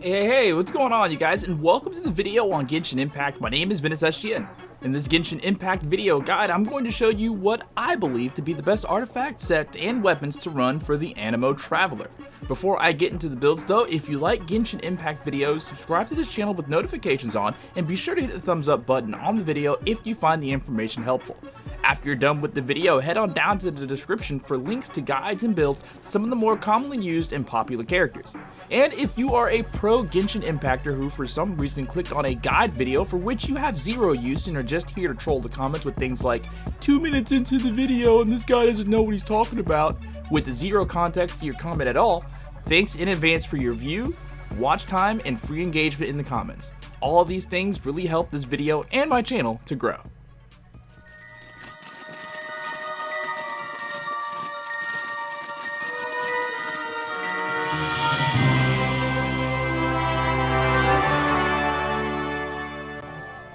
Hey, what's going on, you guys, and welcome to the video on Genshin Impact. My name is Ventus. In this Genshin Impact video guide, I'm going to show you what I believe to be the best artifact set and weapons to run for the Anemo Traveler. Before I get into the builds though, if you like Genshin Impact videos, subscribe to this channel with notifications on, and be sure to hit the thumbs up button on the video if you find the information helpful. After you're done with the video, head on down to the description for links to guides and builds to some of the more commonly used and popular characters. And if you are a pro Genshin Impactor who for some reason clicked on a guide video for which you have zero use and are just here to troll the comments with things like 2 minutes into the video and this guy doesn't know what he's talking about, with zero context to your comment at all, thanks in advance for your view, watch time, and free engagement in the comments. All of these things really help this video and my channel to grow.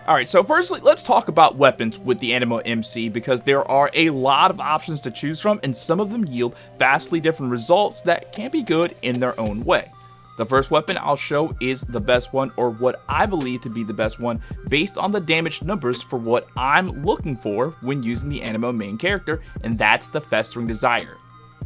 Alright, so firstly, let's talk about weapons with the Anemo MC, because there are a lot of options to choose from and some of them yield vastly different results that can be good in their own way. The first weapon I'll show is the best one, or what I believe to be the best one, based on the damage numbers for what I'm looking for when using the Anemo main character, and that's the Festering Desire.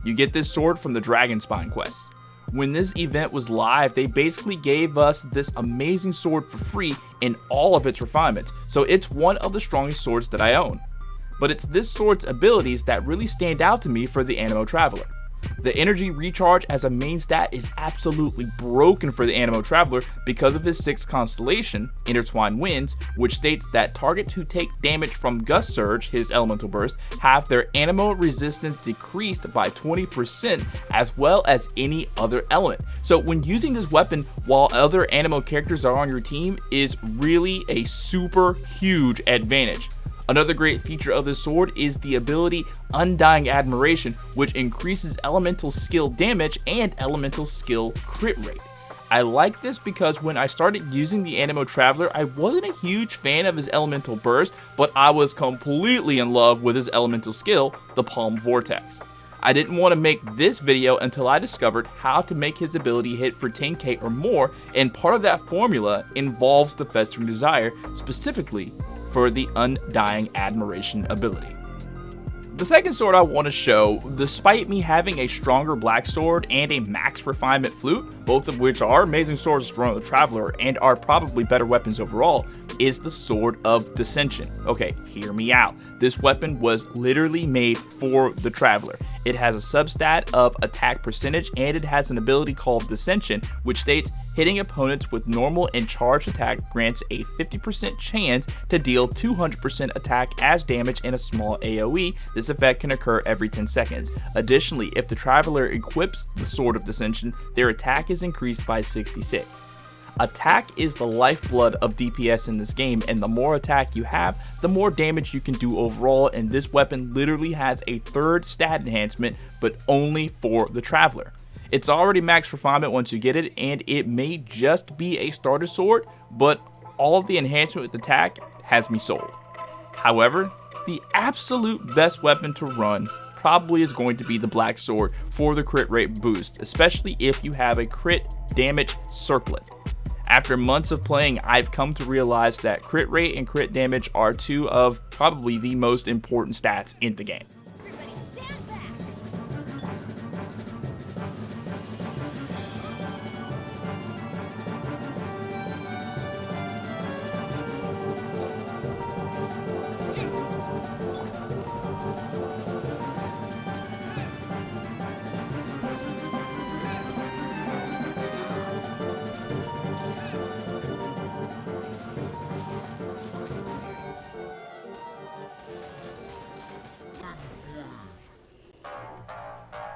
You get this sword from the Dragon Spine quest. When this event was live, they basically gave us this amazing sword for free in all of its refinements, so it's one of the strongest swords that I own. But it's this sword's abilities that really stand out to me for the Anemo Traveler. The energy recharge as a main stat is absolutely broken for the Anemo Traveler because of his 6th constellation, Intertwined Winds, which states that targets who take damage from Gust Surge, his elemental burst, have their Anemo resistance decreased by 20%, as well as any other element. So when using this weapon while other Anemo characters are on your team is really a super huge advantage. Another great feature of this sword is the ability Undying Admiration, which increases elemental skill damage and elemental skill crit rate. I like this because when I started using the Anemo Traveler, I wasn't a huge fan of his elemental burst, but I was completely in love with his elemental skill, the Palm Vortex. I didn't want to make this video until I discovered how to make his ability hit for 10k or more, and part of that formula involves the Festering Desire, specifically for the Undying Admiration ability. The second sword I want to show, despite me having a stronger black sword and a max refinement flute, both of which are amazing swords to run the Traveler and are probably better weapons overall, is the Sword of Dissension. Okay, hear me out. This weapon was literally made for the Traveler. It has a substat of attack percentage, and it has an ability called Dissension, which states hitting opponents with normal and charged attack grants a 50% chance to deal 200% attack as damage in a small AoE. This effect can occur every 10 seconds. Additionally, if the Traveler equips the Sword of Dissension, their attack is increased by 66. Attack is the lifeblood of DPS in this game, and the more attack you have, the more damage you can do overall, and this weapon literally has a 3rd stat enhancement, but only for the Traveler. It's already max refinement once you get it, and it may just be a starter sword, but all of the enhancement with attack has me sold. However, the absolute best weapon to run probably is going to be the black sword for the crit rate boost, especially if you have a crit damage circlet. After months of playing, I've come to realize that crit rate and crit damage are two of probably the most important stats in the game.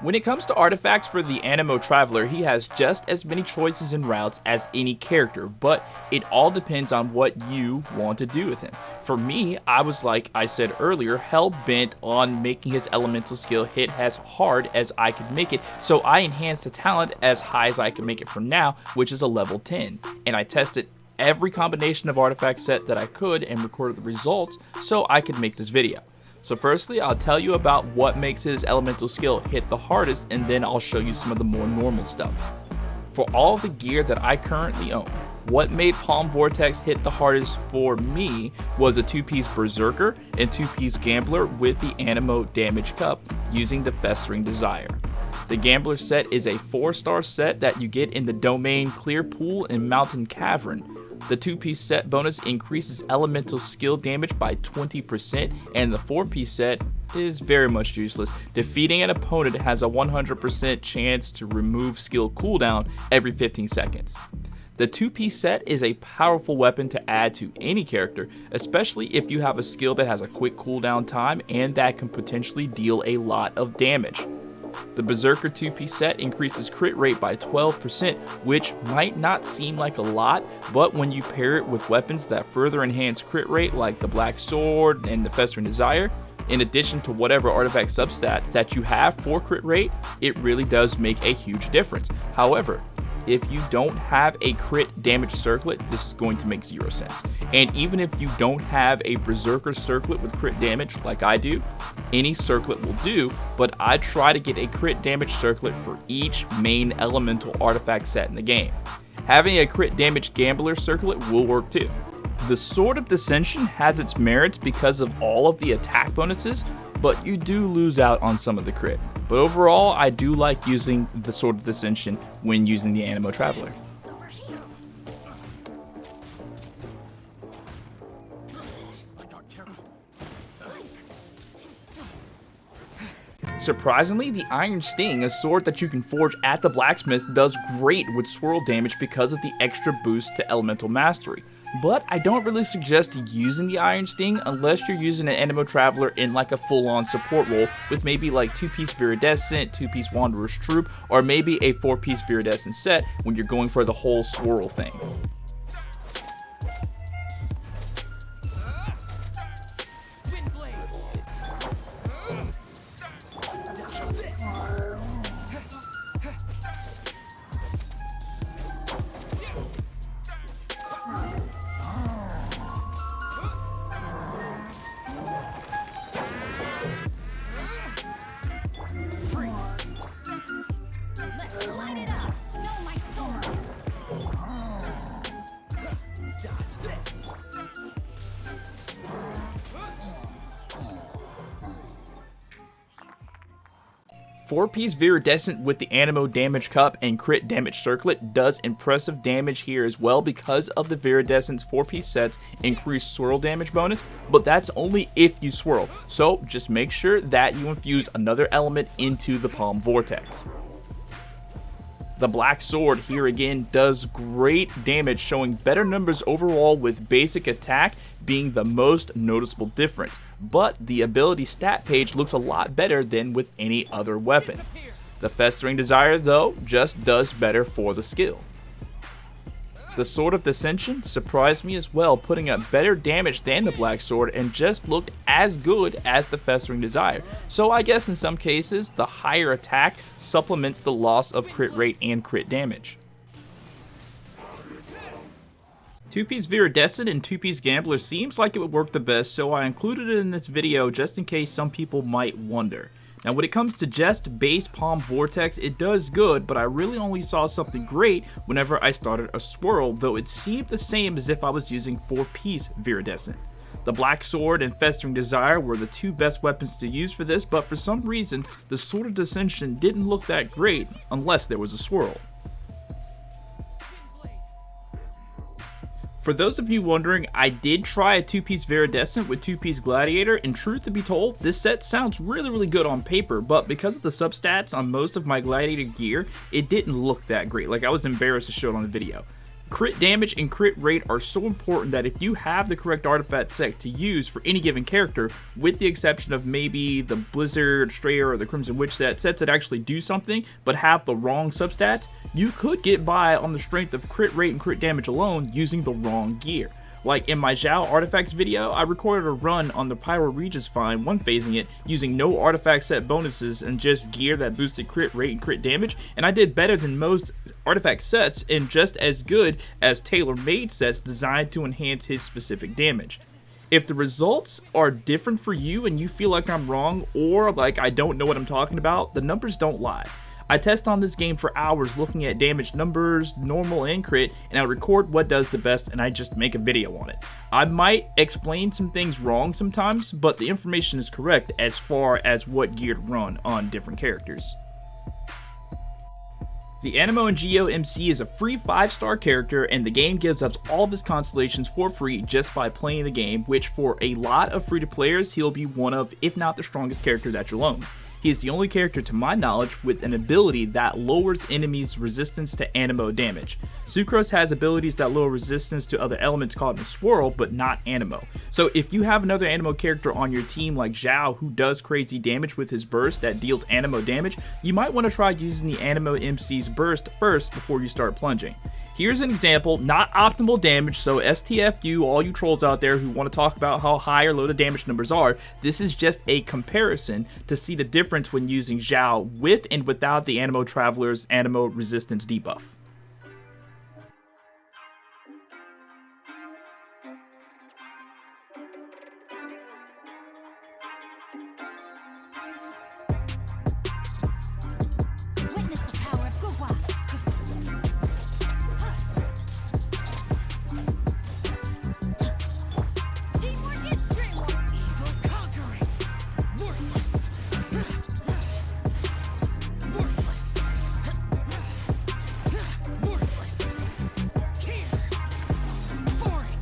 When it comes to artifacts for the Anemo Traveler, he has just as many choices and routes as any character, but it all depends on what you want to do with him. For me, I was, like I said earlier, hell-bent on making his elemental skill hit as hard as I could make it, so I enhanced the talent as high as I could make it for now, which is a level 10, and I tested every combination of artifact set that I could and recorded the results so I could make this video. So firstly, I'll tell you about what makes his elemental skill hit the hardest, and then I'll show you some of the more normal stuff. For all the gear that I currently own, what made Palm Vortex hit the hardest for me was a 2-piece Berserker and 2-piece Gambler with the Anemo Damage Cup using the Festering Desire. The Gambler set is a 4-star set that you get in the Domain, Clear Pool, and Mountain Cavern. The 2-piece set bonus increases elemental skill damage by 20%, and the 4-piece set is very much useless. Defeating an opponent has a 100% chance to remove skill cooldown every 15 seconds. The 2-piece set is a powerful weapon to add to any character, especially if you have a skill that has a quick cooldown time and that can potentially deal a lot of damage. The Berserker 2-piece set increases crit rate by 12%, which might not seem like a lot, but when you pair it with weapons that further enhance crit rate like the Black Sword and the Festering Desire, in addition to whatever artifact substats that you have for crit rate, it really does make a huge difference. However, if you don't have a crit damage circlet, this is going to make 0 sense. And even if you don't have a Berserker circlet with crit damage like I do, any circlet will do, but I try to get a crit damage circlet for each main elemental artifact set in the game. Having a crit damage Gambler circlet will work too. The Sword of Dissension has its merits because of all of the attack bonuses, but you do lose out on some of the crit. But overall, I do like using the Sword of Dissension when using the Anemo Traveler. Surprisingly, the Iron Sting, a sword that you can forge at the blacksmith, does great with swirl damage because of the extra boost to elemental mastery. But I don't really suggest using the Iron Sting unless you're using an Anemo Traveler in like a full-on support role with maybe like 2-piece Viridescent, 2-piece Wanderer's Troop, or maybe a 4-piece Viridescent set when you're going for the whole swirl thing. Four-piece Viridescent with the Anemo Damage Cup and Crit Damage Circlet does impressive damage here as well because of the Viridescent's 4-piece sets increased swirl damage bonus, but that's only if you swirl, so just make sure that you infuse another element into the Palm Vortex. The Black Sword here again does great damage, showing better numbers overall with basic attack being the most noticeable difference, but the ability stat page looks a lot better than with any other weapon. The Festering Desire though just does better for the skill. The Sword of Dissension surprised me as well, putting up better damage than the Black Sword and just looked as good as the Festering Desire. So I guess in some cases, the higher attack supplements the loss of crit rate and crit damage. 2-piece Viridescent and 2-piece Gambler seems like it would work the best, so I included it in this video just in case some people might wonder. Now when it comes to just base Palm Vortex, it does good, but I really only saw something great whenever I started a swirl, though it seemed the same as if I was using 4-piece Viridescent. The Black Sword and Festering Desire were the two best weapons to use for this, but for some reason, the Sword of Dissension didn't look that great unless there was a swirl. For those of you wondering, I did try a 2-piece Viridescent with 2-piece Gladiator, and truth to be told, this set sounds really good on paper, but because of the substats on most of my Gladiator gear, it didn't look that great. Like, I was embarrassed to show it on the video. Crit damage and crit rate are so important that if you have the correct artifact set to use for any given character, with the exception of maybe the Blizzard, Strayer, or the Crimson Witch sets that actually do something but have the wrong substats, you could get by on the strength of crit rate and crit damage alone using the wrong gear. Like in my Zhao Artifacts video, I recorded a run on the Pyro Regis Find, one-phasing it, using no artifact set bonuses and just gear that boosted crit rate and crit damage, and I did better than most artifact sets and just as good as tailor-made sets designed to enhance his specific damage. If the results are different for you and you feel like I'm wrong or like I don't know what I'm talking about, the numbers don't lie. I test on this game for hours looking at damage numbers, normal and crit, and I record what does the best and I just make a video on it. I might explain some things wrong sometimes, but the information is correct as far as what gear to run on different characters. The Anemo and Geo MC is a free 5-star character, and the game gives us all of his constellations for free just by playing the game, which for a lot of free-to-players, he'll be one of, if not the strongest character that you'll own. He is the only character to my knowledge with an ability that lowers enemies' resistance to Anemo damage. Sucrose has abilities that lower resistance to other elements caught in a swirl, but not Anemo. So if you have another Anemo character on your team like Zhao who does crazy damage with his burst that deals Anemo damage, you might want to try using the Anemo MC's burst first before you start plunging. Here's an example, not optimal damage, so STFU, all you trolls out there who want to talk about how high or low the damage numbers are, this is just a comparison to see the difference when using Zhao with and without the Anemo Traveler's Anemo resistance debuff. Witness the power of Gova. Teamwork is dreamwork. Evil conquering. Worthless. Worthless. Worthless. Care. Boring.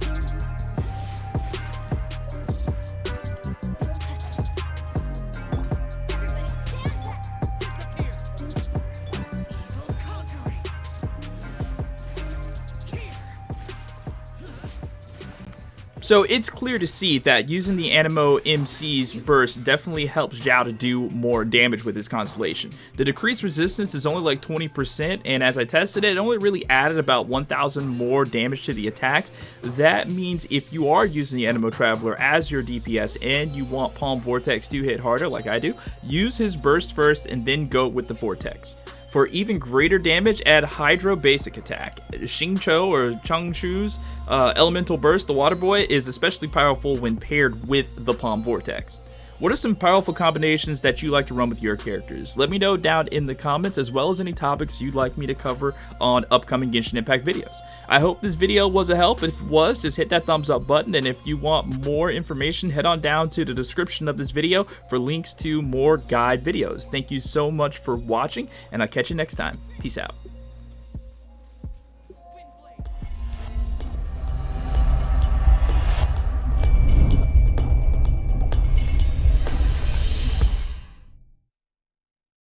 So it's clear to see that using the Anemo MC's burst definitely helps Zhao to do more damage with his constellation. The decreased resistance is only like 20%, and as I tested it, it only really added about 1,000 more damage to the attacks. That means if you are using the Anemo Traveler as your DPS and you want Palm Vortex to hit harder like I do, use his burst first and then go with the Vortex. For even greater damage, add Hydro Basic Attack. Xingqiu or Changchu's Elemental Burst, the Water Boy, is especially powerful when paired with the Palm Vortex. What are some powerful combinations that you like to run with your characters? Let me know down in the comments, as well as any topics you'd like me to cover on upcoming Genshin Impact videos. I hope this video was a help. If it was, just hit that thumbs up button, and if you want more information, head on down to the description of this video for links to more guide videos. Thank you so much for watching, and I'll catch you next time. Peace out.